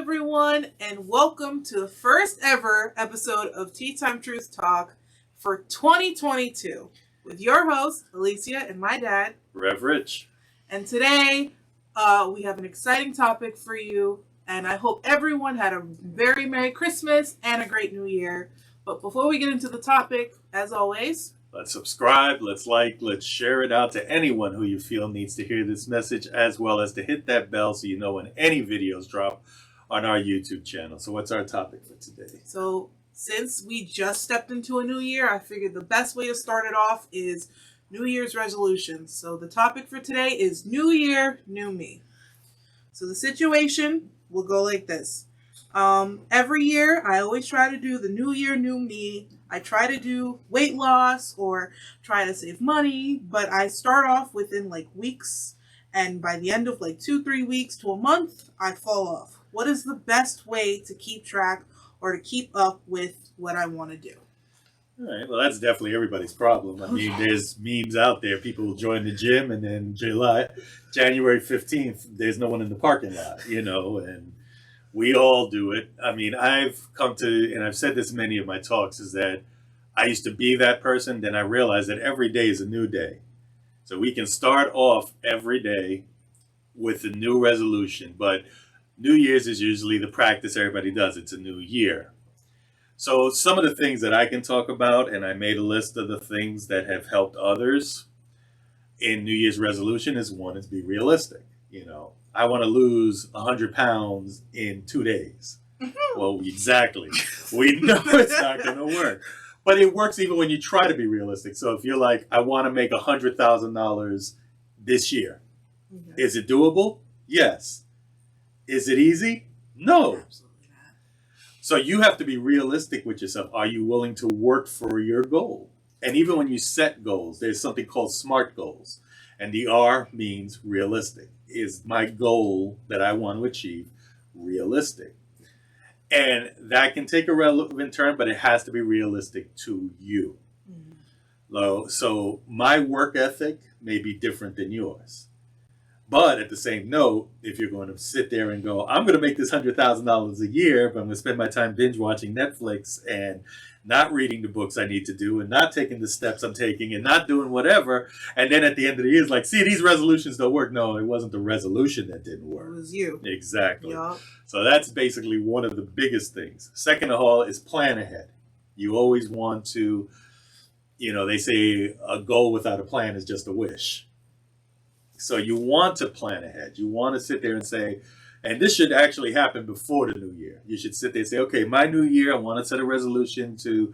everyone, and welcome to the first ever episode of Teatime Truth Talk for 2022 with your host, Alicia, and my dad, Rev Rich. And today, we have an exciting topic for you, and I hope everyone had a very Merry Christmas and a great New Year. But before we get into the topic, as always, let's subscribe, let's like, let's share it out to anyone who you feel needs to hear this message, as well as to hit that bell so you know when any videos drop on our YouTube channel. So what's our topic for today? So since we just stepped into a new year, I figured the best way to start it off is New Year's resolutions. So the topic for today is New Year, New Me. So the situation will go like this. Every year, I always try to do the New Year, New Me. I try to do weight loss or try to save money, but I start off within like weeks, and by the end of like 2-3 weeks to a month, I fall off. What is the best way to keep track or to keep up with what I want to do? All right, well, that's definitely everybody's problem. I mean, there's memes out there. People join the gym, and then January 15th, there's no one in the parking lot, and we all do it. I mean, I've come to, and I've said this in many of my talks, is that I used to be that person. Then I realized that every day is a new day. So we can start off every day with a new resolution, but New Year's is usually the practice everybody does. It's a new year. So some of the things that I can talk about, and I made a list of the things that have helped others in New Year's resolution, is one is be realistic. I want to lose 100 pounds in 2 days. Well, exactly. We know it's not going to work. But it works even when you try to be realistic. So if you're like, I want to make $100,000 this year. Okay. Is it doable? Yes. Is it easy? No. Absolutely not. So you have to be realistic with yourself. Are you willing to work for your goal? And even when you set goals, there's something called SMART goals. And the R means realistic. Is my goal that I want to achieve realistic? And that can take a relevant turn, but it has to be realistic to you. Mm-hmm. So my work ethic may be different than yours. But at the same note, if you're going to sit there and go, I'm going to make this $100,000 a year, but I'm going to spend my time binge watching Netflix and not reading the books I need to do and not taking the steps I'm taking and not doing whatever. And then at the end of the year, it's like, see, these resolutions don't work. No, it wasn't the resolution that didn't work. It was you. Exactly. Yep. So that's basically one of the biggest things. Second of all is plan ahead. You always want to, they say a goal without a plan is just a wish. So you want to plan ahead. You want to sit there and say, and this should actually happen before the new year. You should sit there and say, okay, my new year, I want to set a resolution to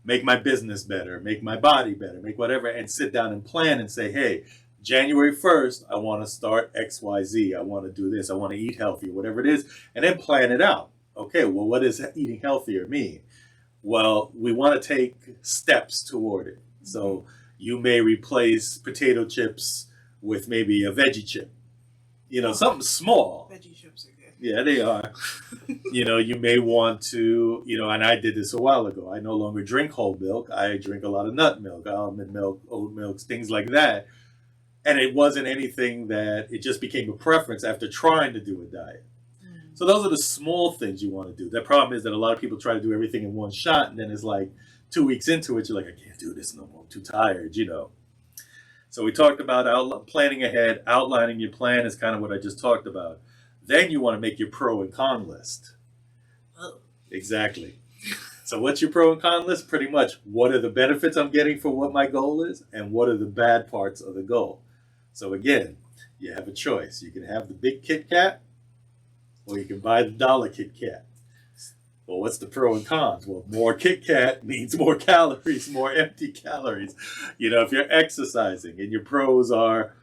make my business better, make my body better, make whatever, and sit down and plan and say, hey, January 1st, I want to start X, Y, Z. I want to do this. I want to eat healthy, whatever it is, and then plan it out. Okay, well, what does eating healthier mean? Well, we want to take steps toward it. So you may replace potato chips with maybe a veggie chip, something small. Veggie chips are good. Yeah, they are. You may want to, and I did this a while ago. I no longer drink whole milk. I drink a lot of nut milk, almond milk, oat milk, things like that. And it wasn't anything that, it just became a preference after trying to do a diet. So those are the small things you want to do. The problem is that a lot of people try to do everything in one shot, and then it's like 2 weeks into it, you're like, I can't do this no more. I'm too tired, So we talked about planning ahead. Outlining your plan is kind of what I just talked about. Then you want to make your pro and con list. Oh. Exactly. So what's your pro and con list? Pretty much, what are the benefits I'm getting for what my goal is, and what are the bad parts of the goal? So again, you have a choice. You can have the big Kit Kat, or you can buy the dollar Kit Kat. Well, what's the pro and cons? Well, more Kit Kat means more calories, more empty calories. If you're exercising and your pros are,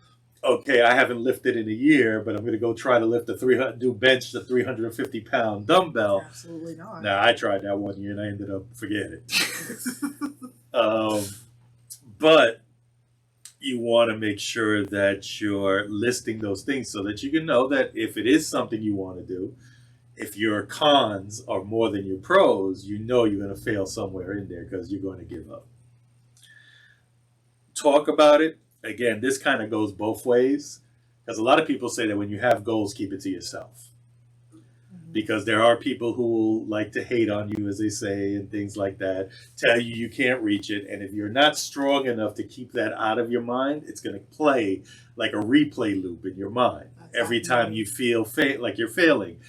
okay, I haven't lifted in a year, but I'm going to go try to do bench the 350-pound dumbbell. Absolutely not. Now, I tried that 1 year and I ended up forgetting it. But you want to make sure that you're listing those things so that you can know that if it is something you want to do, if your cons are more than your pros, you're going to fail somewhere in there because you're going to give up. Talk about it. Again, this kind of goes both ways because a lot of people say that when you have goals, keep it to yourself. because there are people who will like to hate on you, as they say, and things like that, tell you you can't reach it. And if you're not strong enough to keep that out of your mind, it's going to play like a replay loop in your mind every time you feel like you're failing.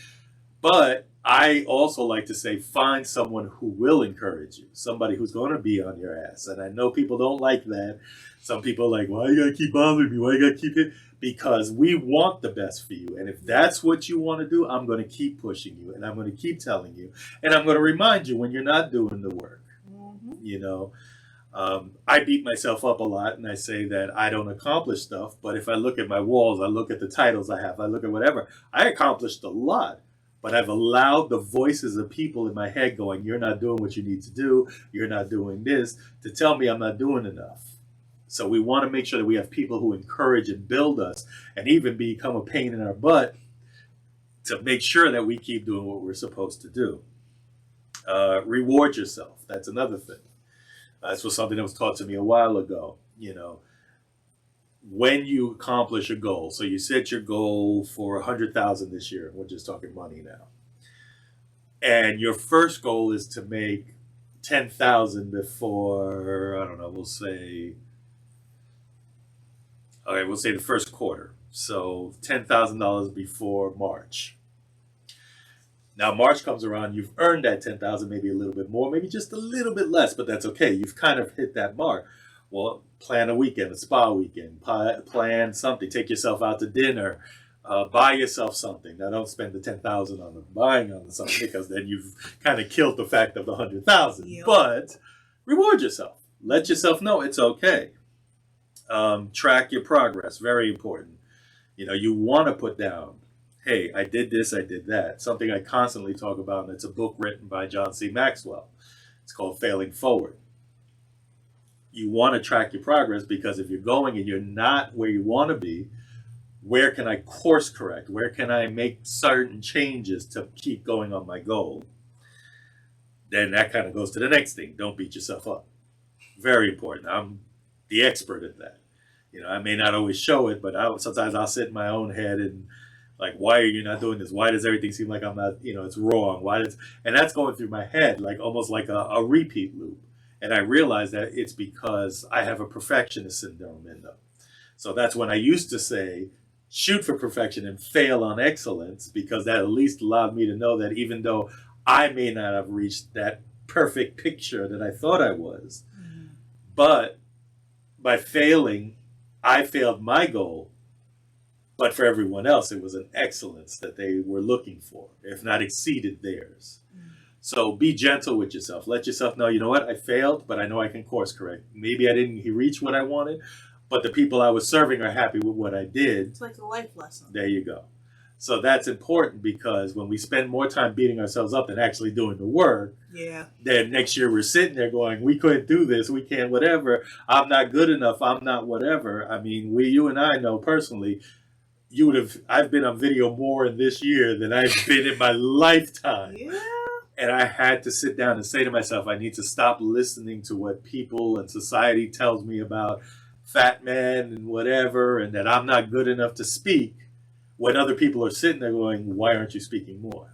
But I also like to say, find someone who will encourage you, somebody who's going to be on your ass. And I know people don't like that. Some people are like, why you got to keep bothering me? Why you got to keep it? Because we want the best for you. And if that's what you want to do, I'm going to keep pushing you, and I'm going to keep telling you, and I'm going to remind you when you're not doing the work. You know, I beat myself up a lot, and I say that I don't accomplish stuff. But if I look at my walls, I look at the titles I have, I look at whatever, I accomplished a lot. But I've allowed the voices of people in my head going, you're not doing what you need to do, you're not doing this, to tell me I'm not doing enough. So we want to make sure that we have people who encourage and build us, and even become a pain in our butt, to make sure that we keep doing what we're supposed to do. Reward yourself. That's another thing. This was something that was taught to me a while ago. You know, when you accomplish a goal, so you set your goal for 100,000 this year. We're just talking money now, and your first goal is to make 10,000 before, I don't know, we'll say the first quarter. So $10,000 before March. Now March comes around, you've earned that 10,000, maybe a little bit more, maybe just a little bit less, but that's okay. You've kind of hit that mark. Well, plan a weekend, a spa weekend, plan something, take yourself out to dinner, buy yourself something. Now don't spend the 10,000 on buying on something, because then you've kind of killed the fact of the 100,000. Yep. But reward yourself. Let yourself know it's okay. Track your progress, very important. You know, you want to put down, hey, I did this, I did that. Something I constantly talk about, and it's a book written by John C. Maxwell. It's called Failing Forward. You want to track your progress, because if you're going and you're not where you want to be, where can I course correct? Where can I make certain changes to keep going on my goal? Then that kind of goes to the next thing. Don't beat yourself up. Very important. I'm the expert at that. You know, I may not always show it, but sometimes I'll sit in my own head and like, why are you not doing this? Why does everything seem like I'm not, you know, it's wrong? And that's going through my head, like almost like a repeat loop. And I realize that it's because I have a perfectionist syndrome in them. So that's when I used to say, shoot for perfection and fail on excellence, because that at least allowed me to know that even though I may not have reached that perfect picture that I thought I was, but by failing, I failed my goal. But for everyone else, it was an excellence that they were looking for, if not exceeded theirs. So be gentle with yourself. Let yourself know, you know what, I failed, but I know I can course correct. Maybe I didn't reach what I wanted, but the people I was serving are happy with what I did. It's like a life lesson. There you go. So that's important, because when we spend more time beating ourselves up than actually doing the work, then next year we're sitting there going, we couldn't do this, we can't whatever, I'm not good enough, I'm not whatever. I mean, you and I know personally, I've been on video more in this year than I've been in my lifetime. And I had to sit down and say to myself, I need to stop listening to what people and society tells me about fat man and whatever, and that I'm not good enough to speak, when other people are sitting there going, why aren't you speaking more?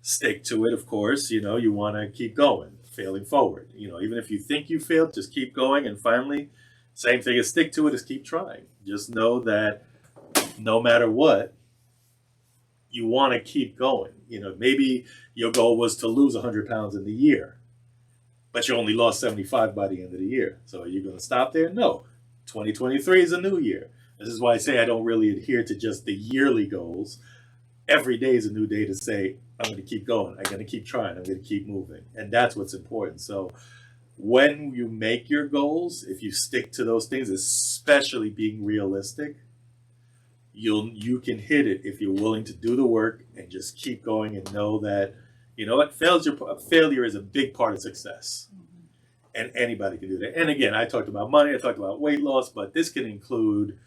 Stick to it, of course. You know, you want to keep going, failing forward. You know, even if you think you failed, just keep going. And finally, same thing as stick to it, is keep trying. Just know that no matter what, you want to keep going. You know, maybe your goal was to lose 100 pounds in the year, but you only lost 75 by the end of the year. So are you going to stop there? No. 2023 is a new year. This is why I say I don't really adhere to just the yearly goals. Every day is a new day to say, I'm going to keep going. I'm going to keep trying. I'm going to keep moving. And that's what's important. So when you make your goals, if you stick to those things, especially being realistic, you can hit it if you're willing to do the work and just keep going and know that, you know what, failure is a big part of success. And anybody can do that. And again, I talked about money, I talked about weight loss, but this can include,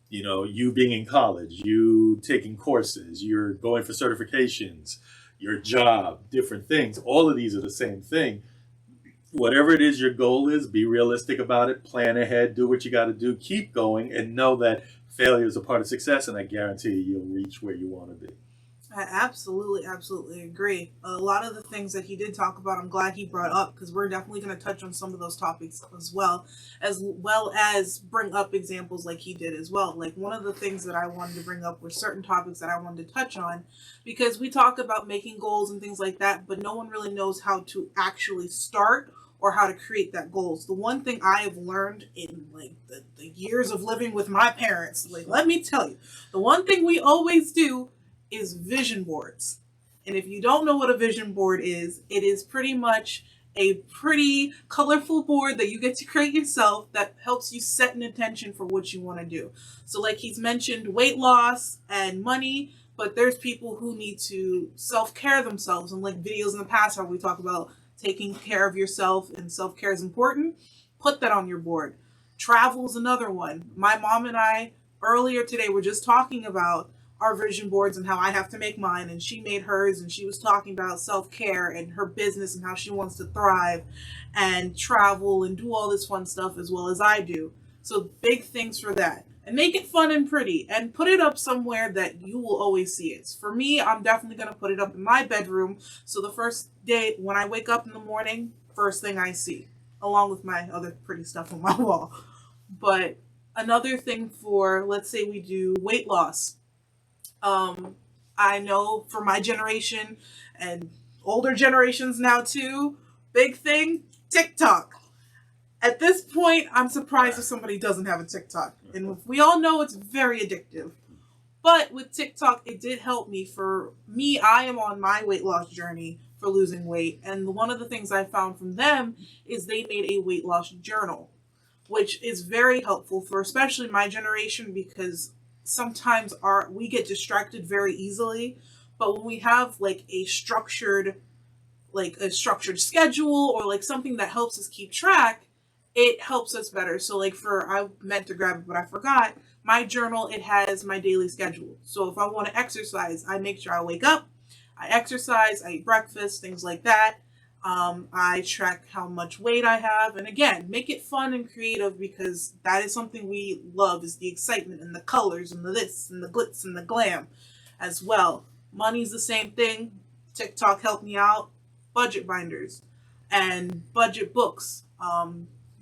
you know, you being in college, you taking courses, you're going for certifications, your job, different things. All of these are the same thing. Whatever it is your goal is, be realistic about it, plan ahead, do what you got to do, keep going, and know that failure is a part of success, and I guarantee you'll reach where you want to be. I absolutely agree. A lot of the things that he did talk about, I'm glad he brought up because we're definitely going to touch on some of those topics as well as bring up examples like he did as well. Like one of the things that I wanted to bring up were certain topics that I wanted to touch on because we talk about making goals and things like that, but no one really knows how to actually start or how to create that goals. The one thing I have learned in like the years of living with my parents, like let me tell you, the one thing we always do is vision boards. And if you don't know what a vision board is, it is pretty much a pretty colorful board that you get to create yourself that helps you set an intention for what you want to do. So, like he's mentioned, weight loss and money, but there's people who need to self care themselves. And like videos in the past where we talk about taking care of yourself and self care is important, put that on your board. Travel is another one. My mom and I earlier today were just talking about our vision boards and how I have to make mine, and she made hers, and she was talking about self-care and her business and how she wants to thrive and travel and do all this fun stuff as well as I do. So big things for that. And make it fun and pretty and put it up somewhere that you will always see it. For me, I'm definitely going to put it up in my bedroom. So the first day when I wake up in the morning, first thing I see, along with my other pretty stuff on my wall. But another thing for, let's say we do weight loss. um, I know for my generation and older generations now too, big thing, TikTok. At this point, I'm surprised if somebody doesn't have a TikTok. And we all know it's very addictive. But with TikTok, it did help me. For me, I am on my weight loss journey for losing weight. And one of the things I found from them is they made a weight loss journal, which is very helpful for especially my generation because sometimes our we get distracted very easily. But when we have like a structured schedule or like something that helps us keep track, it helps us better. So like for I meant to grab it but I forgot. My journal, it has my daily schedule. So if I want to exercise, I make sure I wake up, I exercise, I eat breakfast, things like that. I track how much weight I have, and again, make it fun and creative because that is something we love: is the excitement and the colors and the this and the glitz and the glam, as well. Money's the same thing. TikTok helped me out. Budget binders and budget books.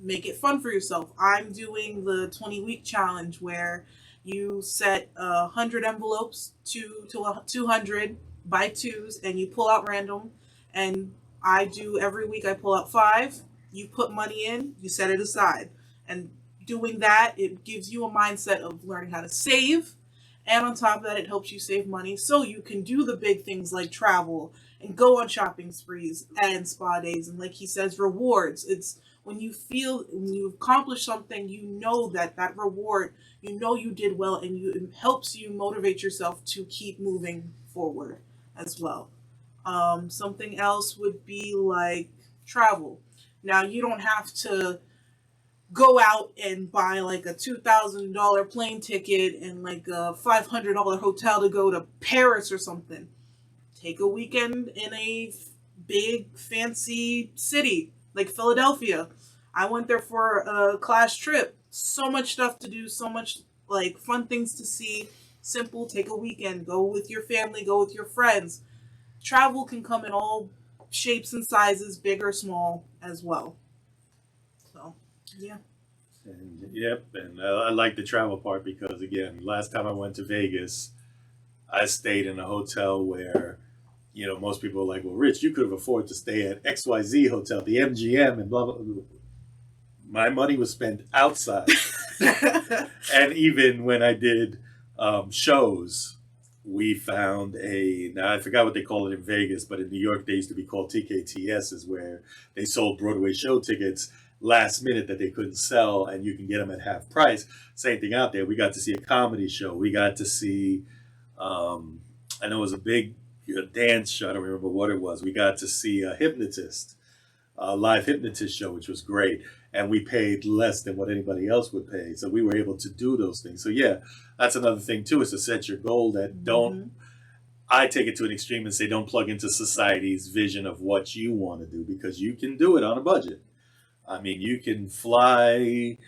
Make it fun for yourself. I'm doing the 20-week challenge where you set 100 envelopes, 200 by twos, and you pull out random. And I do every week. I pull out five. You put money in. You set it aside. And doing that, it gives you a mindset of learning how to save. And on top of that, it helps you save money so you can do the big things like travel and go on shopping sprees and spa days. And like he says, rewards. It's when you accomplish something, you know that reward, you know you did well, and it helps you motivate yourself to keep moving forward as well. Something else would be like travel. Now, you don't have to go out and buy like a $2,000 plane ticket and like a $500 hotel to go to Paris or something. Take a weekend in a big fancy city like Philadelphia. I went there for a class trip. So much stuff to do, so much like fun things to see. Simple, take a weekend, go with your family, go with your friends. Travel can come in all shapes and sizes, big or small as well. So, yeah. And, yep, and I like the travel part because again, last time I went to Vegas, I stayed in a hotel where, most people are like, "Well, Rich, you could have afforded to stay at XYZ hotel, the MGM, and blah blah." Blah. My money was spent outside, and even when I did shows, we found now I forgot what they call it in Vegas, but in New York they used to be called TKTS, is where they sold Broadway show tickets last minute that they couldn't sell, and you can get them at half price. Same thing out there. We got to see a comedy show. We got to see, I know it was a big dance show. I don't remember what it was. We got to see a hypnotist, a live hypnotist show, which was great. And we paid less than what anybody else would pay. So we were able to do those things. So yeah, that's another thing too, is to set your goal that don't, I take it to an extreme and say don't plug into society's vision of what you want to do, because you can do it on a budget. I mean, you can fly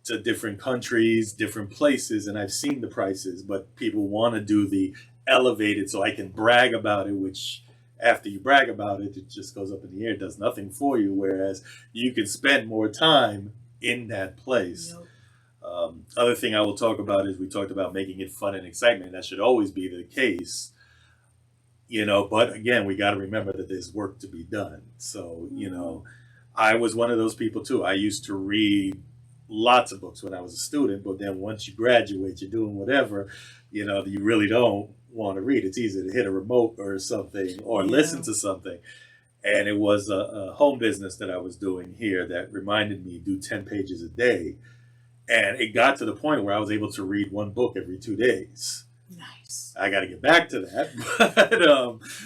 to different countries, different places, and I've seen the prices, but people want to do the elevated so I can brag about it, which after you brag about it, it just goes up in the air, does nothing for you, whereas you can spend more time in that place. Yep. Other thing I will talk about is we talked about making it fun and excitement. That should always be the case, but again, we got to remember that there's work to be done. So, I was one of those people too. I used to read lots of books when I was a student, but then once you graduate, you're doing whatever, you really don't want to read. It's easy to hit a remote or something or listen to something. And it was a home business that I was doing here that reminded me to do 10 pages a day. And it got to the point where I was able to read one book every 2 days. Nice. I got to get back to that, but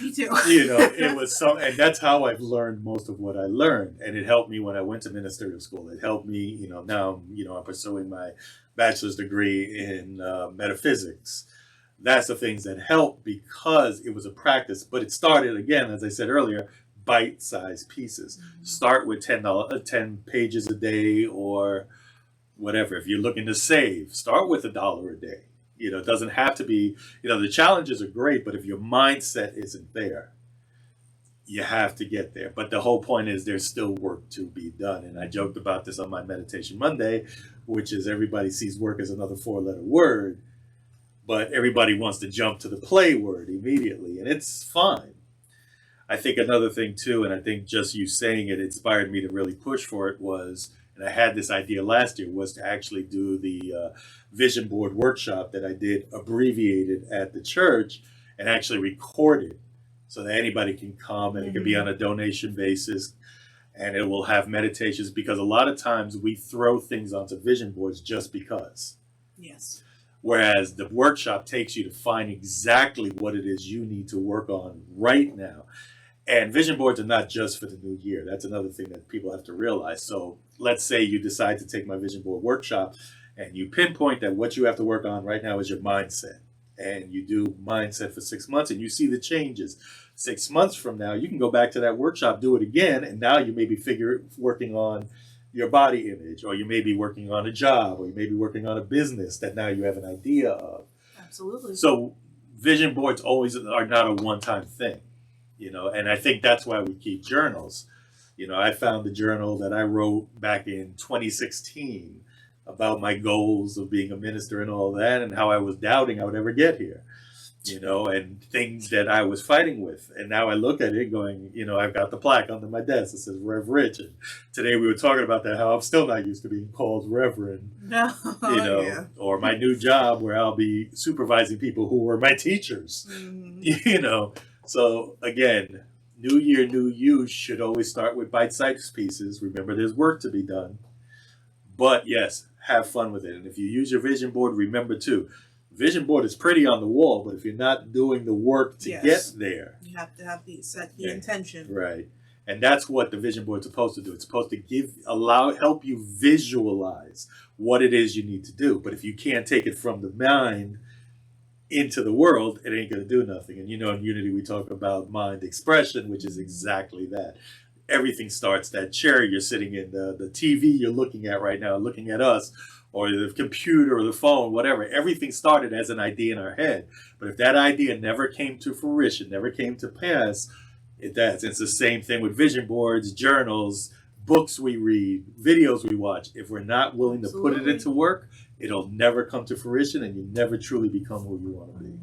Me too. it was and that's how I've learned most of what I learned, and it helped me when I went to ministerial school. It helped me, now I'm pursuing my bachelor's degree in metaphysics. That's the things that helped because it was a practice, but it started again, as I said earlier, bite-sized pieces. Mm-hmm. Start with 10 pages a day or whatever. If you're looking to save, start with $1 a day. It doesn't have to be, the challenges are great, but if your mindset isn't there, you have to get there. But the whole point is there's still work to be done. And I joked about this on my Meditation Monday, which is everybody sees work as another 4-letter word, but everybody wants to jump to the play word immediately, and it's fine. I think another thing too, and I think just you saying it inspired me to really push for it was, and I had this idea last year, was to actually do the vision board workshop that I did abbreviated at the church and actually record it so that anybody can come, and it can be on a donation basis, and it will have meditations, because a lot of times we throw things onto vision boards just because. Yes. Whereas the workshop takes you to find exactly what it is you need to work on right now. And vision boards are not just for the new year. That's another thing that people have to realize. So let's say you decide to take my vision board workshop and you pinpoint that what you have to work on right now is your mindset. And you do mindset for 6 months and you see the changes. 6 months from now, you can go back to that workshop, do it again, and now you may be working on your body image, or you may be working on a job, or you may be working on a business that now you have an idea of. Absolutely. So vision boards always are not a one-time thing. And I think that's why we keep journals. I found the journal that I wrote back in 2016 about my goals of being a minister and all that, and how I was doubting I would ever get here, and things that I was fighting with. And now I look at it going, I've got the plaque under my desk that says Rev Rich. And today we were talking about that, how I'm still not used to being called Reverend, Yeah. or my new job where I'll be supervising people who were my teachers, So again, new year, new you should always start with bite-sized pieces. Remember, there's work to be done. But yes, have fun with it. And if you use your vision board, remember too, vision board is pretty on the wall, but if you're not doing the work to get there, you have to have set the intention. Right. And that's what the vision board is supposed to do. It's supposed to help you visualize what it is you need to do. But if you can't take it from the mind into the world, it ain't going to do nothing. And in Unity, we talk about mind expression, which is exactly that. Everything starts, that chair you're sitting in, the TV you're looking at right now, looking at us, or the computer or the phone, whatever. Everything started as an idea in our head. But if that idea never came to fruition, never came to pass, it's the same thing with vision boards, journals, books we read, videos we watch. If we're not willing to put it into work, it'll never come to fruition, and you never truly become who you want to be.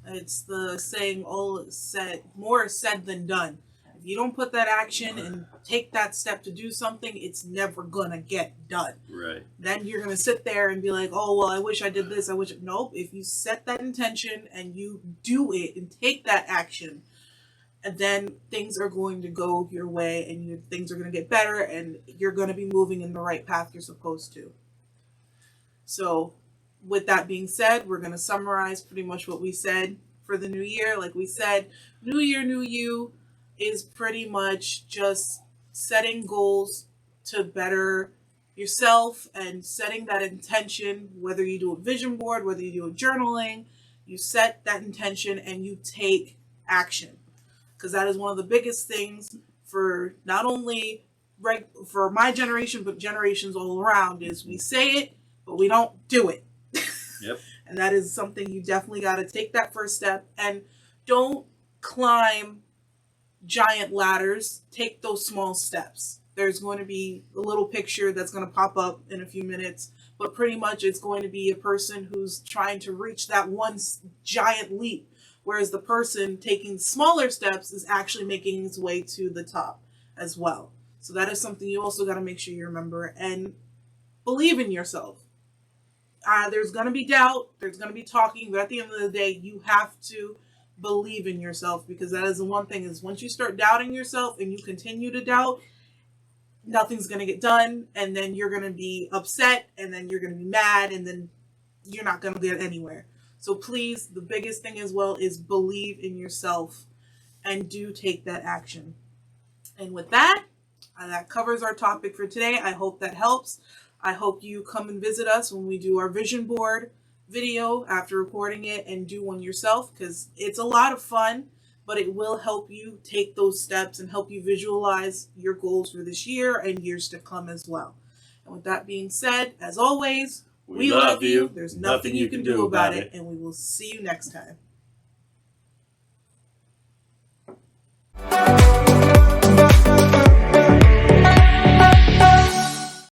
It's the saying, more is said than done. If you don't put that action and take that step to do something, it's never going to get done. Right. Then you're going to sit there and be like, oh, well, I wish I did this. Nope. If you set that intention and you do it and take that action, and then things are going to go your way, and things are going to get better, and you're going to be moving in the right path you're supposed to. So with that being said, we're going to summarize pretty much what we said for the new year. Like we said, new year, new you is pretty much just setting goals to better yourself and setting that intention, whether you do a vision board, whether you do a journaling, you set that intention and you take action. Because that is one of the biggest things for not only for my generation, but generations all around, is we say it, but we don't do it. Yep. And that is something you definitely got to take that first step, and don't climb giant ladders. Take those small steps. There's going to be a little picture that's going to pop up in a few minutes, but pretty much it's going to be a person who's trying to reach that one giant leap, whereas the person taking smaller steps is actually making his way to the top as well. So that is something you also got to make sure you remember, and believe in yourself. There's going to be doubt, there's going to be talking, but at the end of the day, you have to believe in yourself, because that is the one thing, is once you start doubting yourself and you continue to doubt, nothing's going to get done, and then you're going to be upset, and then you're going to be mad, and then you're not going to get anywhere. So please, the biggest thing as well is believe in yourself and do take that action. And with that, that covers our topic for today. I hope that helps. I hope you come and visit us when we do our vision board video after recording it, and do one yourself, because it's a lot of fun, but it will help you take those steps and help you visualize your goals for this year and years to come as well. And with that being said, as always, we love you. There's nothing you can do about it, and we will see you next time.